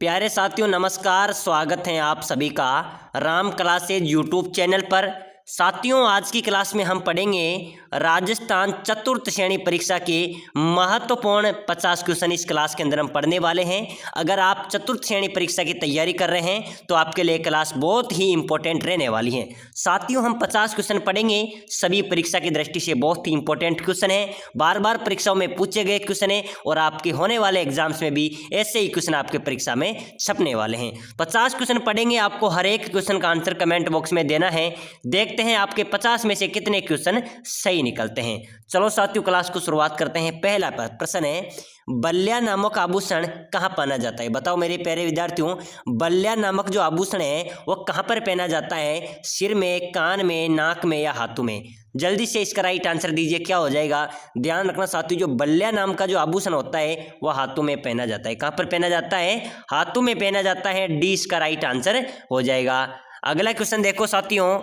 प्यारे साथियों नमस्कार, स्वागत है आप सभी का राम क्लासेज यूट्यूब चैनल पर। साथियों आज की क्लास में हम पढ़ेंगे राजस्थान चतुर्थ श्रेणी परीक्षा के महत्वपूर्ण 50 क्वेश्चन इस क्लास के अंदर हम पढ़ने वाले हैं। अगर आप चतुर्थ श्रेणी परीक्षा की तैयारी कर रहे हैं तो आपके लिए क्लास बहुत ही इंपॉर्टेंट रहने वाली है। साथियों हम 50 क्वेश्चन पढ़ेंगे, सभी परीक्षा की दृष्टि से बहुत ही इंपॉर्टेंट क्वेश्चन है, बार बार परीक्षाओं में पूछे गए क्वेश्चन है और आपके होने वाले एग्जाम्स में भी ऐसे ही क्वेश्चन आपके परीक्षा में छपने वाले हैं। 50 क्वेश्चन पढ़ेंगे, आपको हर एक क्वेश्चन का आंसर कमेंट बॉक्स में देना है। देखते हैं आपके 50 में से कितने क्वेश्चन सही निकलते हैं। चलो साथियों क्लास को शुरुआत करते हैं। पहला प्रश्न है, बल्ल्या नामक आभूषण कहाँ पहना जाता है? बताओ मेरे प्यारे विद्यार्थियों, बल्ल्या नामक जो आभूषण है वो कहाँ पर पहना जाता है? सिर में, कान में, नाक में या हाथों में? जल्दी से इसका राइट आंसर दीजिए, क्या हो जाएगा? ध्यान रखना साथियों, जो बल्ल्या नाम का जो आभूषण होता है वह हाथों में पहना जाता है। कहाँ पर पहना जाता है? हाथों में पहना जाता है। डी इसका राइट आंसर हो जाएगा। अगला क्वेश्चन देखो साथियों,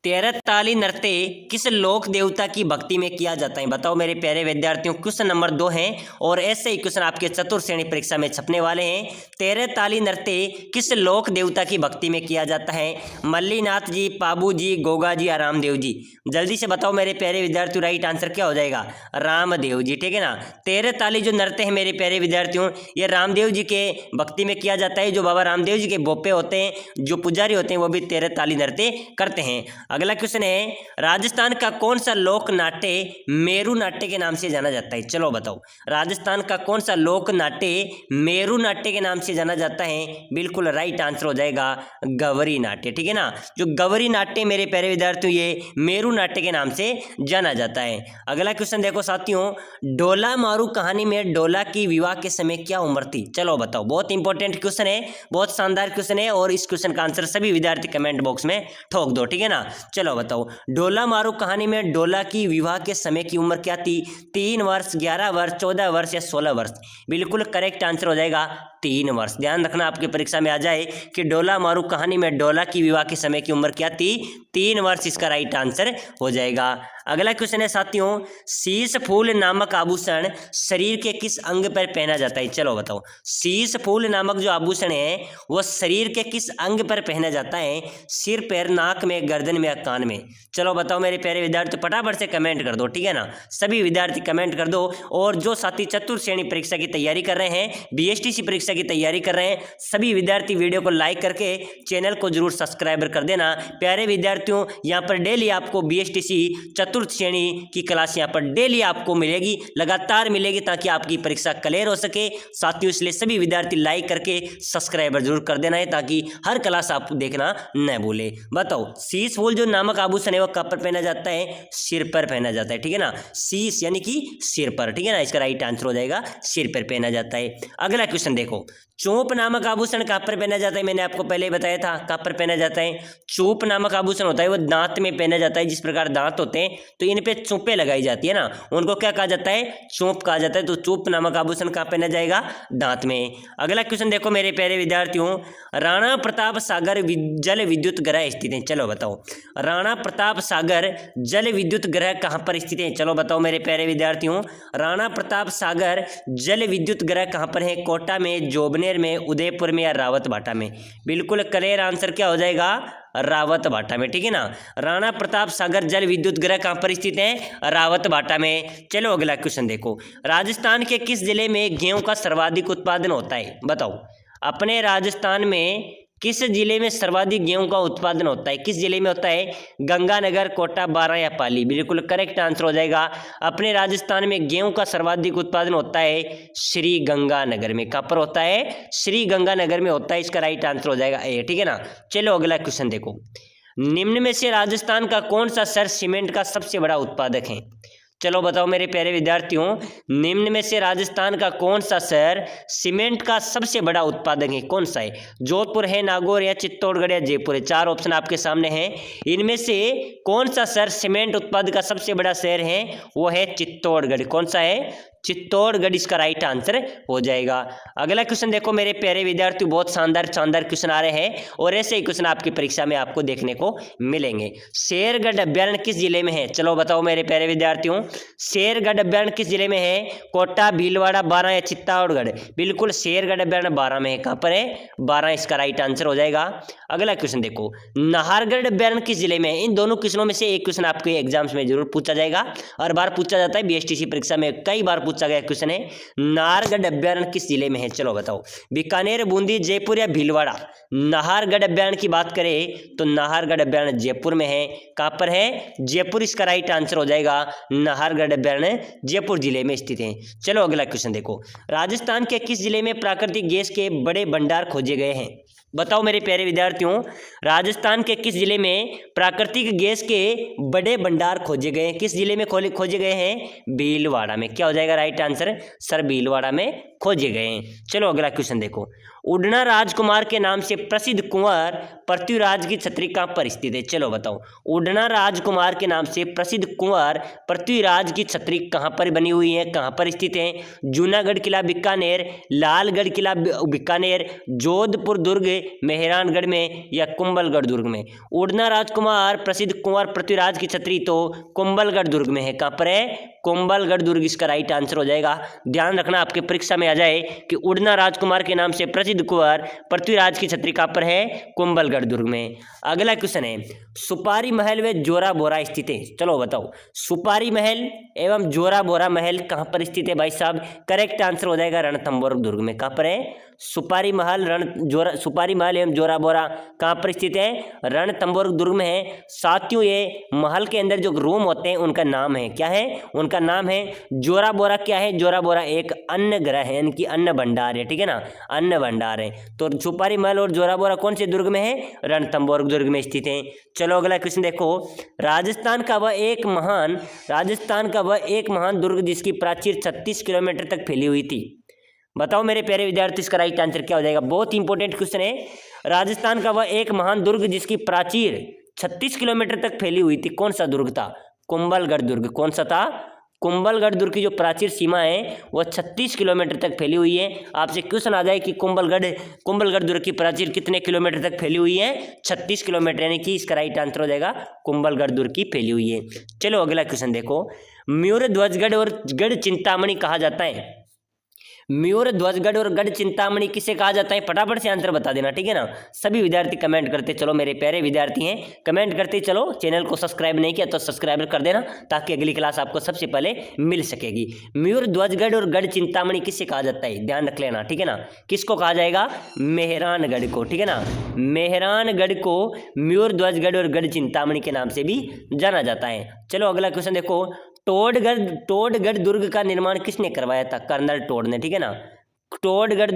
तेरताली नृत्य किस लोक देवता की भक्ति में किया जाता है? बताओ मेरे प्यारे विद्यार्थियों, क्वेश्चन नंबर 2 है और ऐसे ही क्वेश्चन आपके चतुर्थ श्रेणी परीक्षा में छपने वाले हैं। तेरताली नृत्य किस लोक देवता की भक्ति में किया जाता है? मल्लीनाथ जी, पाबू जी, गोगा जी या रामदेव जी? जल्दी से बताओ मेरे प्यारे विद्यार्थियों, राइट आंसर क्या हो जाएगा? रामदेव जी, ठीक है ना। तेरताली जो नृत्य है मेरे प्यारे विद्यार्थियों, ये रामदेव जी के भक्ति में किया जाता है। जो बाबा रामदेव जी के बोपे होते हैं, जो पुजारी होते हैं, वो भी तेरताली नृत्य करते हैं। अगला क्वेश्चन है, राजस्थान का कौन सा लोक नाट्य मेरू नाट्य के नाम से जाना जाता है? चलो बताओ, राजस्थान का कौन सा लोक नाट्य मेरू नाट्य के नाम से जाना जाता है? बिल्कुल राइट आंसर हो जाएगा गवरी नाट्य, ठीक है ना। जो गवरी नाट्य मेरे प्यारे विद्यार्थियों, ये मेरू नाट्य के नाम से जाना जाता है। अगला क्वेश्चन देखो साथियों, डोला मारू कहानी में डोला की विवाह के समय क्या उम्र थी? चलो बताओ, बहुत इंपॉर्टेंट क्वेश्चन है, बहुत शानदार क्वेश्चन है और इस क्वेश्चन का आंसर सभी विद्यार्थी कमेंट बॉक्स में ठोक दो, ठीक है ना। चलो बताओ, डोला मारू कहानी में डोला की विवाह के समय की उम्र क्या थी? 3 वर्ष, 11 वर्ष, 14 वर्ष या 16 वर्ष? बिल्कुल करेक्ट आंसर हो जाएगा 3 वर्ष। ध्यान रखना आपकी परीक्षा में आ जाए कि डोला मारू कहानी में डोला की विवाह के समय की उम्र क्या थी? 3 वर्ष इसका राइट आंसर हो जाएगा। अगला क्वेश्चन है साथियों, शीश फूल नामक आभूषण शरीर के किस अंग पर पहना जाता है? चलो बताओ, शीश फूल नामक जो आभूषण है वो शरीर के किस अंग पर पहना जाता है? सिर, पैर, नाक में, गर्दन में या कान में? चलो बताओ मेरे प्यारे विद्यार्थी, फटाफट से कमेंट कर दो, ठीक है ना। सभी विद्यार्थी कमेंट कर दो। और जो साथी चतुर्थ श्रेणी परीक्षा की तैयारी कर रहे हैं, बीएसटीसी परीक्षा की तैयारी कर रहे हैं, सभी विद्यार्थी वीडियो को लाइक करके चैनल को जरूर सब्सक्राइब कर देना। प्यारे विद्यार्थियों, यहाँ पर डेली आपको बीएसटीसी चतुर्थ श्रेणी की क्लास यहाँ पर डेली आपको मिलेगी, लगातार मिलेगी, ताकि आपकी परीक्षा क्लियर हो सके। साथियों इसलिए सभी विद्यार्थी लाइक करके सब्सक्राइबर जरूर कर देना है, ताकि हर क्लास आप देखना न भूले। बताओ, शीश फूल जो नामक आभूषण है वो कब पर पहना जाता है? सिर पर पहना जाता है, ठीक है ना। शीश यानी कि सिर पर, ठीक है ना। इसका राइट आंसर हो जाएगा सिर पर पहना जाता है। अगला क्वेश्चन देखो, चोप नामक आभूषण कहाँ पर पहना जाता है? मैंने आपको पहले बताया था कहाँ पर पहना जाता है। चोप नामक आभूषण होता है वो दांत में पहना जाता है। जिस प्रकार दांत होते हैं तो इन पे चोपें लगाई जाती है ना, उनको क्या कहा जाता है? चोप कहा जाता है। तो चोप नामक आभूषण कहाँ पहना जाएगा? दांत में। अगला क्वेश्चन देखो मेरे प्यारे विद्यार्थियों, राणा प्रताप सागर जल विद्युत ग्रह स्थित है? चलो बताओ, राणा प्रताप सागर जल विद्युत ग्रह कहाँ पर स्थित है? चलो बताओ मेरे प्यारे विद्यार्थियों, राणा प्रताप सागर जल विद्युत ग्रह कहाँ पर है? कोटा में, जोबनेर में, उदयपुर में या रावत भाटा में? बिल्कुल क्लियर आंसर क्या हो जाएगा? रावत भाटा में, ठीक है ना। राणा प्रताप सागर जल विद्युत ग्रह कहाँ पर स्थित है? रावत भाटा में। चलो अगला क्वेश्चन देखो, राजस्थान के किस जिले में गेहूं का सर्वाधिक उत्पादन होता है? बताओ, अपने राजस्थान में किस जिले में सर्वाधिक गेहूं का उत्पादन होता है? किस जिले में होता है? गंगानगर, कोटा, बारां या पाली? बिल्कुल करेक्ट आंसर हो जाएगा, अपने राजस्थान में गेहूं का सर्वाधिक उत्पादन होता है श्री गंगानगर में। कहाँ पर होता है? श्री गंगानगर में होता है। इसका राइट आंसर हो जाएगा ए, ठीक है ना। चलो अगला क्वेश्चन देखो, निम्न में से राजस्थान का कौन सा शहर सीमेंट का सबसे बड़ा उत्पादक है? चलो बताओ मेरे प्यारे विद्यार्थियों, निम्न में से राजस्थान का कौन सा शहर सीमेंट का सबसे बड़ा उत्पादक है? कौन सा है? जोधपुर है, नागौर या चित्तौड़गढ़ या जयपुर है? 4 ऑप्शन आपके सामने हैं। इनमें से कौन सा शहर सीमेंट उत्पादन का सबसे बड़ा शहर है? वो है चित्तौड़गढ़। कौन सा है? चित्तौड़गढ़ इसका राइट आंसर हो जाएगा। अगला क्वेश्चन देखो मेरे प्यारे विद्यार्थियों, बहुत शानदार शानदार क्वेश्चन आ रहे हैं और ऐसे ही क्वेश्चन आपकी परीक्षा में आपको देखने को मिलेंगे। शेरगढ़ अभ्यारण्य किस जिले में है? चलो बताओ मेरे प्यारे विद्यार्थियों, शेरगढ़ अभ्यारण्य किस जिले में है? कोटा, भीलवाड़ा, बारां या चित्तौड़गढ़? बिल्कुल शेरगढ़ अभ्यारण्य बारां में है। कहाँ पर है? बारां इसका राइट आंसर हो जाएगा। अगला क्वेश्चन देखो, नाहरगढ़ अभ्यारण्य किस जिले में है? इन दोनों क्वेश्चनों में से एक क्वेश्चन आपके एग्जाम्स में जरूर पूछा जाएगा, हर बार पूछा जाता है, बीएसटीसी परीक्षा में कई बार पूछा गया क्वेश्चन है। नाहरगढ़ अभ्यारण्य किस जिले में है? चलो बताओ, बीकानेर, बूंदी, जयपुर या भीलवाड़ा? नाहरगढ़ अभ्यारण्य की बात करें तो नाहरगढ़ अभ्यारण्य जयपुर में है। कहाँ पर है? जयपुर इसका राइट आंसर हो जाएगा। नाहरगढ़ अभ्यारण्य जयपुर जिले में स्थित है। चलो अगला क्वेश्चन देखो, राजस्थान के किस जिले में प्राकृतिक गैस के बड़े भंडार खोजे गए हैं? बताओ मेरे प्यारे विद्यार्थियों, राजस्थान के किस जिले में प्राकृतिक गैस के बड़े भंडार खोजे गए हैं? किस जिले में खोजे गए हैं? भीलवाड़ा में। क्या हो जाएगा राइट आंसर? सर भीलवाड़ा में खोजे गए हैं। चलो अगला क्वेश्चन देखो, उड़ना राजकुमार के नाम से प्रसिद्ध कुंवर पृथ्वीराज की छतरी कहाँ पर स्थित है? चलो बताओ, उड़ना राजकुमार के नाम से प्रसिद्ध कुंवर पृथ्वीराज की छतरी कहाँ पर बनी हुई है, कहाँ पर स्थित है? जूनागढ़ किला बीकानेर, लालगढ़ किला बीकानेर, जोधपुर दुर्ग मेहरानगढ़ में या कुंभलगढ़ दुर्ग में? उड़ना राजकुमार प्रसिद्ध कुंवर पृथ्वीराज की छतरी तो कुंभलगढ़ दुर्ग में है। कहाँ पर है? कुंभलगढ़ दुर्ग इसका राइट आंसर हो जाएगा। ध्यान रखना आपके परीक्षा में आ जाए कि उड़ना राजकुमार के नाम से प्रसिद्ध कुंवर पृथ्वीराज की छतरी कहाँ पर है? कुंभलगढ़ दुर्ग में। अगला क्वेश्चन है, सुपारी महल व जोरा बोरा स्थित है? चलो बताओ, सुपारी महल एवं जोरा बोरा महल कहाँ पर स्थित है भाई साहब? करेक्ट आंसर हो जाएगा रणथंभौर दुर्ग में। कहाँ पर है? सुपारी महल सुपारी महल एवं जोरा बोरा कहाँ पर स्थित है? रणथंभौर दुर्ग में है। साथियों, ये महल के अंदर जो रूम होते हैं उनका नाम है, क्या है? उनका नाम है जोरा बोरा। क्या है? जोरा बोरा एक अन्न ग्रह है, यानी कि अन्न भंडार है, ठीक है ना, अन्न भंडार है। तो सुपारी महल और जोरा बोरा कौन से दुर्ग में है? रणथंभौर दुर्ग में स्थित है। चलो अगला क्वेश्चन देखो, राजस्थान का वह एक महान दुर्ग जिसकी प्राचीर 36 किलोमीटर तक फैली हुई थी? बताओ मेरे प्यारे विद्यार्थी, इसका राइट आंसर क्या हो जाएगा? बहुत इंपॉर्टेंट क्वेश्चन है। राजस्थान का वह एक महान दुर्ग जिसकी प्राचीर 36 किलोमीटर तक फैली हुई थी, कौन सा दुर्ग था? कुंभलगढ़ दुर्ग। कौन सा था? कुंभलगढ़ दुर्ग की जो प्राचीर सीमा है वह 36 किलोमीटर तक फैली हुई है। आपसे क्वेश्चन आ जाए कि कुंभलगढ़ दुर्ग की प्राचीर कितने किलोमीटर तक फैली हुई है? 36 किलोमीटर, यानी कि इसका राइट आंसर हो जाएगा कुंभलगढ़ दुर्ग की फैली हुई है। चलो अगला क्वेश्चन देखो, मयूर ध्वजगढ़ और गढ़ चिंतामणि कहा जाता है? मयूर ध्वजगढ़ और गढ़ चिंतामणि किसे कहा जाता है? फटाफट से आंसर बता देना, ठीक है ना। सभी विद्यार्थी कमेंट करते चलो, मेरे प्यारे विद्यार्थी हैं, कमेंट करते चलो। चैनल को सब्सक्राइब नहीं किया तो सब्सक्राइब कर देना, ताकि अगली क्लास आपको सबसे पहले मिल सकेगी। मयूर ध्वजगढ़ और गढ़ चिंतामणि किसे कहा जाता है? ध्यान रख लेना, ठीक है ना। किसको कहा जाएगा? मेहरानगढ़ को, ठीक है ना। मेहरानगढ़ को मयूर ध्वजगढ़ और गढ़ चिंतामणि के नाम से भी जाना जाता है। चलो अगला क्वेश्चन देखो, टोडगढ़ दुर्ग का निर्माण किसने करवाया था? कर्नल टोड ने, ठीक है ना। टोडगढ़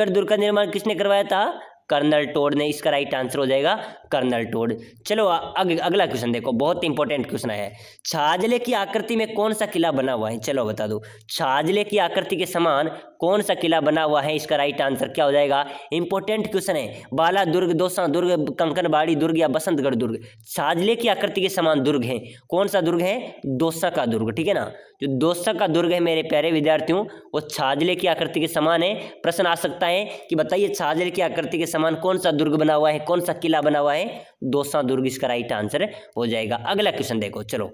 दुर्ग का निर्माण किसने करवाया था? कर्नल टोड ने। इसका राइट आंसर हो जाएगा कर्नल टोड। चलो अगला क्वेश्चन देखो, बहुत इंपॉर्टेंट क्वेश्चन है। छाजले की आकृति में कौन सा किला बना हुआ है? चलो बता दो, छाजले की आकृति के समान कौन सा किला बना हुआ है? इसका राइट आंसर क्या हो जाएगा? इंपॉर्टेंट क्वेश्चन है। बाला दुर्ग, दौसा दुर्ग, कंकनबाड़ी दुर्ग या बसंतगढ़ दुर्ग? छाजले की आकृति के समान दुर्ग है, कौन सा दुर्ग है? दौसा का दुर्ग, ठीक है ना। जो दौसा का दुर्ग है मेरे प्यारे विद्यार्थियों, वो छाजले की आकृति के समान है। प्रश्न आ सकता है कि बताइए छाजले की आकृति के समान कौन सा दुर्ग बना हुआ है, कौन सा किला बना हुआ है? दौसा दुर्ग इसका राइट आंसर हो जाएगा। अगला क्वेश्चन देखो, चलो,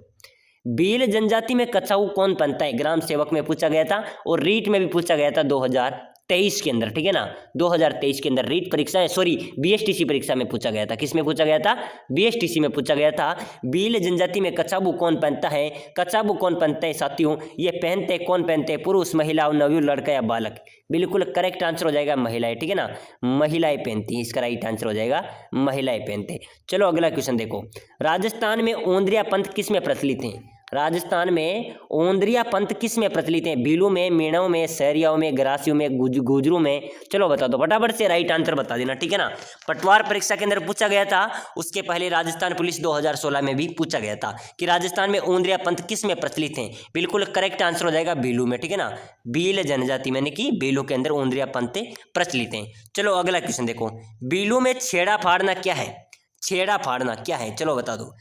भील जनजाति में कछाऊ कौन पहनता है? ग्राम सेवक में पूछा गया था और रीट में भी पूछा गया था 2023 के अंदर, ठीक है ना। 2023 के अंदर रीट परीक्षा, सॉरी बीएसटीसी परीक्षा में पूछा गया था। किस में पूछा गया था? बीएसटीसी में पूछा गया था। भील जनजाति में कछाबू कौन पहनता है? कछाबू कौन पहनता है साथियों? ये पहनते कौन पहनते हैं? पुरुष, महिला, नवयुवक, लड़का या बालक? बिल्कुल करेक्ट आंसर हो जाएगा महिलाएं, ठीक है ना। महिलाएं पहनती हैं, इसका राइट आंसर हो जाएगा महिलाएं पहनते। चलो अगला क्वेश्चन देखो, राजस्थान में ओंद्रिया पंथ किस में प्रचलित है? राजस्थान में ओंद्रिया पंथ किस में प्रचलित है? भीलों में, मीणों में, सहरियाओं में, गरासियों में, गुजरों में? चलो बता दो, फटाफट से राइट आंसर बता देना, ठीक है ना। पटवार परीक्षा के अंदर पूछा गया था, उसके पहले राजस्थान पुलिस 2016 में भी पूछा गया था कि राजस्थान में ओंद्रिया पंथ किस में प्रचलित है। बिल्कुल करेक्ट आंसर हो जाएगा भीलू में, ठीक है ना। भील जनजाति में, कि भीलों के अंदर ओंद्रिया पंथ प्रचलित है। चलो अगला क्वेश्चन देखो, भीलू में छेड़ा फाड़ना क्या है? छेड़ा फाड़ना क्या है? चलो बता दो,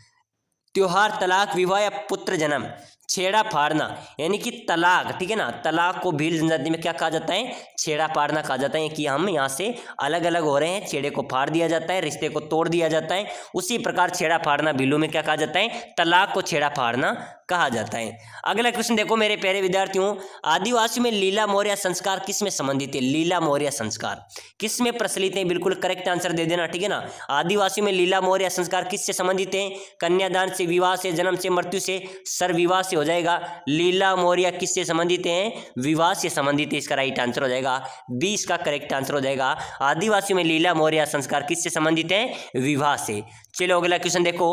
त्योहार, तलाक, विवाह या पुत्र जन्म? छेड़ा फाड़ना यानी कि तलाक, ठीक है ना। तलाक को भील जनजाति में क्या कहा जाता है? छेड़ा फाड़ना कहा जाता है कि हम यहाँ से अलग अलग हो रहे हैं, छेड़े को फाड़ दिया जाता है, रिश्ते को तोड़ दिया जाता है। उसी प्रकार छेड़ा फाड़ना भीलों में क्या कहा जाता है? तलाक को छेड़ा फाड़ना कहा जाता है। अगला क्वेश्चन देखो मेरे प्यारे विद्यार्थियों, आदिवासियों में लीला मोरिया संस्कार किस में संबंधित है? लीला मोरिया संस्कार किस में प्रचलित है? बिल्कुल करेक्ट आंसर दे देना, ठीक है ना। आदिवासियों में लीला मोरिया संस्कार किससे संबंधित है? कन्यादान से, विवाह से, जन्म से, मृत्यु से, सर विवाह से हो जाएगा। लीला मोरिया किससे संबंधित है? विवाह से संबंधित है। इसका राइट आंसर हो जाएगा 20 का करेक्ट आंसर हो जाएगा। आदिवासियों में लीला मोरिया संस्कार किससे संबंधित है? विवाह से। चलो अगला क्वेश्चन देखो,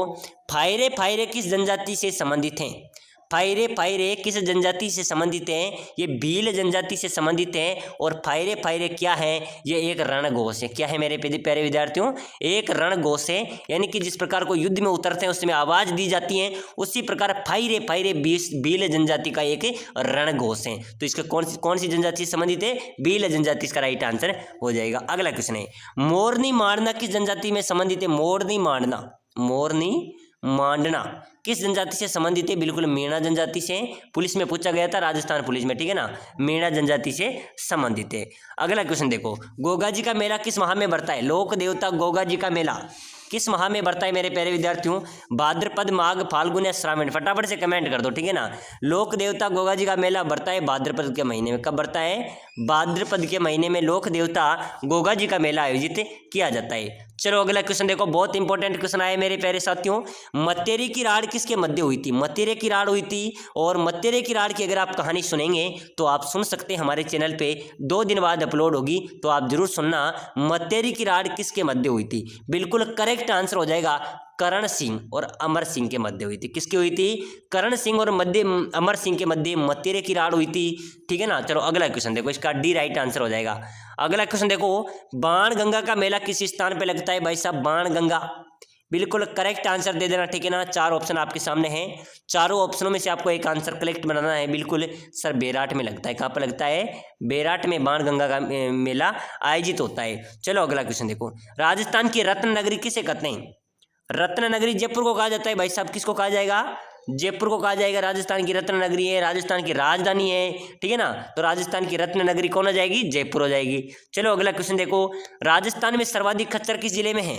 फायरे फायरे किस जनजाति से संबंधित हैं? फायरे फायरे किस जनजाति से संबंधित हैं? ये भील जनजाति से संबंधित है। और फायरे फायरे क्या है? ये एक रणघोष है। क्या है मेरे प्यारे विद्यार्थियों? एक रणघोष है, यानी कि जिस प्रकार को युद्ध में उतरते हैं उसमें आवाज दी जाती है, उसी प्रकार फायरे फायरे भील जनजाति का एक रणघोष है। तो इसका कौन सी जनजाति से संबंधित है? भील जनजाति। इसका राइट आंसर हो जाएगा। अगला क्वेश्चन है, मोरनी मांडना किस जनजाति में संबंधित है? मोरनी मांडना, मोरनी मांडना किस जनजाति से संबंधित है? बिल्कुल मीणा जनजाति से। पुलिस में पूछा गया था, राजस्थान पुलिस में, ठीक है ना। मीणा जनजाति से संबंधित है। अगला क्वेश्चन देखो, गोगा जी का मेला किस माह में बढ़ता है? लोक देवता गोगा जी का मेला किस माह में बढ़ता है मेरे प्यारे विद्यार्थियों? भाद्रपद, माघ, फाल्गुन या श्रावण? फटाफट से कमेंट कर दो, ठीक है ना। लोक देवता गोगा जी का मेला बढ़ता है भाद्रपद के महीने में। कब बढ़ता है? भाद्रपद के महीने में लोक देवता गोगा जी का मेला आयोजित किया जाता है। चलो अगला क्वेश्चन देखो, बहुत इंपॉर्टेंट क्वेश्चन आया मेरे प्यारे साथियों। मत्तेरी की राड़ किसके मध्य हुई थी? मत्तेरे की राड़ हुई थी। और मत्तेरे की राड़ की अगर आप कहानी सुनेंगे तो आप सुन सकते हैं, हमारे चैनल पे 2 दिन बाद अपलोड होगी, तो आप जरूर सुनना। मत्तेरी की राड़ किसके मध्य हुई थी? बिल्कुल करेक्ट आंसर हो जाएगा करण सिंह और अमर सिंह के मध्य हुई थी। किसकी हुई थी? करण सिंह और अमर सिंह के मध्य मत्तेरे की राड़ हुई थी, ठीक है ना। चलो अगला क्वेश्चन देखो, इसका डी राइट आंसर हो जाएगा। अगला क्वेश्चन देखो, बाण गंगा का मेला किस स्थान पे लगता है? भाई साहब बाण गंगा, बिल्कुल करेक्ट आंसर दे देना, ठीक है ना। 4 ऑप्शन आपके सामने हैं, चारों ऑप्शनों में से आपको एक आंसर कलेक्ट बनाना है। बिल्कुल सर बेराट में लगता है। कहाँ पर लगता है? बेराट में बाण गंगा का मेला आयोजित होता है। चलो अगला क्वेश्चन देखो, राजस्थान की रत्न नगरी किसे कहते हैं? रत्न नगरी जयपुर को कहा जाता है। भाई साहब किसको कहा जाएगा? जयपुर को कहा जाएगा। राजस्थान की रत्न नगरी है, राजस्थान की राजधानी है, ठीक है ना। तो राजस्थान की रत्न नगरी कौन हो जाएगी? जयपुर हो जाएगी। चलो अगला क्वेश्चन देखो, राजस्थान में सर्वाधिक खच्चर किस जिले में है?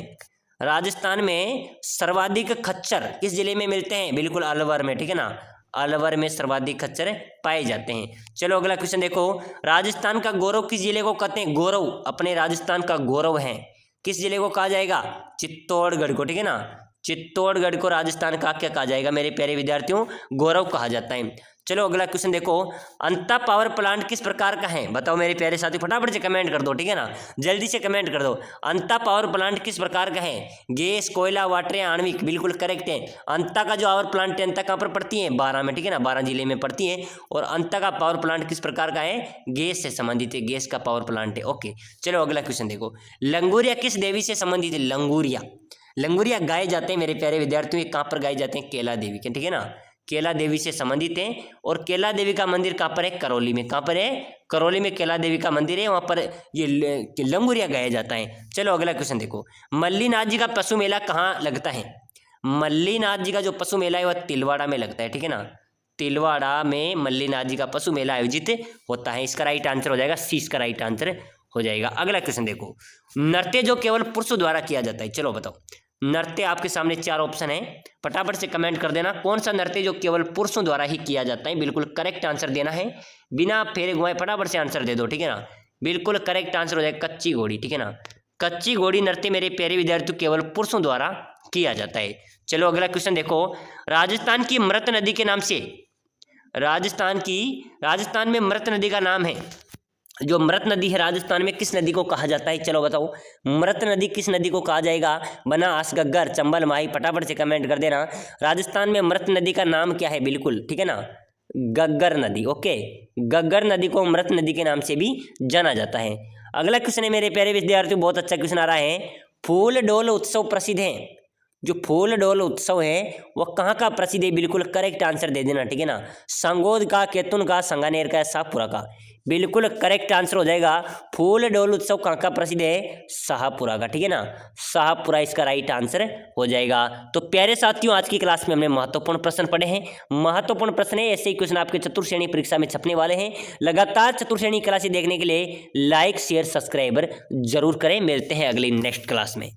राजस्थान में सर्वाधिक खच्चर किस जिले में मिलते हैं? बिल्कुल अलवर में, ठीक है ना। अलवर में सर्वाधिक खच्चर पाए जाते हैं। चलो अगला क्वेश्चन देखो, राजस्थान का गौरव किस जिले को कहते हैं? गौरव, अपने राजस्थान का गौरव है, किस जिले को कहा जाएगा? चित्तौड़गढ़ को, ठीक है ना। चित्तौड़गढ़ को राजस्थान का क्या कहा जाएगा मेरे प्यारे विद्यार्थियों? गौरव कहा जाता है। चलो अगला क्वेश्चन देखो, अंता पावर प्लांट किस प्रकार का है? बताओ मेरे प्यारे साथी, फटाफट से कमेंट कर दो, ठीक है ना। जल्दी से कमेंट कर दो। अंता पावर प्लांट किस प्रकार का है? गैस, कोयला, वाटर या आणविक? बिल्कुल करेक्ट है। अंता का जो पावर प्लांट है, अंता कहाँ पर पड़ती है? 12 में, ठीक है ना। 12 जिले में पड़ती है। और अंता का पावर प्लांट किस प्रकार का है? गैस से संबंधित है, गैस का पावर प्लांट है। ओके, चलो अगला क्वेश्चन देखो, लंगूरिया किस देवी से संबंधित है? लंगूरिया, लंगूरिया गाए जाते हैं मेरे प्यारे विद्यार्थियों, कहाँ पर गाए जाते हैं? केला देवी के, ठीक है ना। केला देवी से संबंधित है। और केला देवी का मंदिर कहाँ पर है? करौली में। कहाँ पर है? करौली में केला देवी का मंदिर है, वहाँ पर ये लंगूरिया गाया जाता है। चलो अगला क्वेश्चन देखो, मल्लीनाथ जी का पशु मेला कहाँ लगता है? मल्लीनाथ जी का जो पशु मेला है वह तिलवाड़ा में लगता है, ठीक है ना। तिलवाड़ा में मल्लीनाथ जी का पशु मेला आयोजित होता है। इसका राइट आंसर हो जाएगा सी, इसका राइट आंसर हो जाएगा। अगला क्वेश्चन देखो, नृत्य जो केवल पुरुषों द्वारा किया जाता है, चलो बताओ। नृत्य आपके सामने 4 ऑप्शन है, फटाफट से कमेंट कर देना, कौन सा नृत्य जो केवल पुरुषों द्वारा ही किया जाता है? बिल्कुल करेक्ट आंसर देना है, बिना फेरे घुमाए फटाफट से आंसर दे दो, ठीक है ना। बिल्कुल करेक्ट आंसर हो जाएगा कच्ची घोड़ी, ठीक है ना। कच्ची घोड़ी नृत्य मेरे प्यारे विद्यार्थियों केवल पुरुषों द्वारा किया जाता है। चलो अगला क्वेश्चन देखो, राजस्थान की मृत नदी के नाम से, राजस्थान में मृत नदी का नाम है, जो मृत नदी है राजस्थान में किस नदी को कहा जाता है? चलो बताओ, मृत नदी किस नदी को कहा जाएगा? बनास, गग्गर, चंबल, माही? फटाफट से कमेंट कर देना। राजस्थान में मृत नदी का नाम क्या है? बिल्कुल ठीक है ना, गग्गर नदी। ओके, गग्गर नदी को मृत नदी के नाम से भी जाना जाता है। अगला क्वेश्चन है मेरे प्यारे विद्यार्थियों, बहुत अच्छा क्वेश्चन आ रहा है, फूल डोल उत्सव प्रसिद्ध है, जो फूल डोल उत्सव है वो कहाँ का प्रसिद्ध है, बिल्कुल करेक्ट आंसर दे देना, ठीक है ना। संगोद का, केतुन का, संगानेर का, शाहपुरा का, बिल्कुल करेक्ट आंसर हो जाएगा। फूल डोल उत्सव कहाँ का प्रसिद्ध है, शाहपुरा का, ठीक है ना। शाहपुरा इसका राइट आंसर हो जाएगा। तो प्यारे साथियों, आज की क्लास में हमने महत्वपूर्ण प्रश्न पढ़े हैं। महत्वपूर्ण प्रश्न है, ऐसे ही क्वेश्चन आपके चतुर्थ श्रेणी परीक्षा में छपने वाले हैं। लगातार चतुर्थ श्रेणी क्लासें देखने के लिए लाइक शेयर सब्सक्राइबर जरूर करें। मिलते हैं अगली नेक्स्ट क्लास में।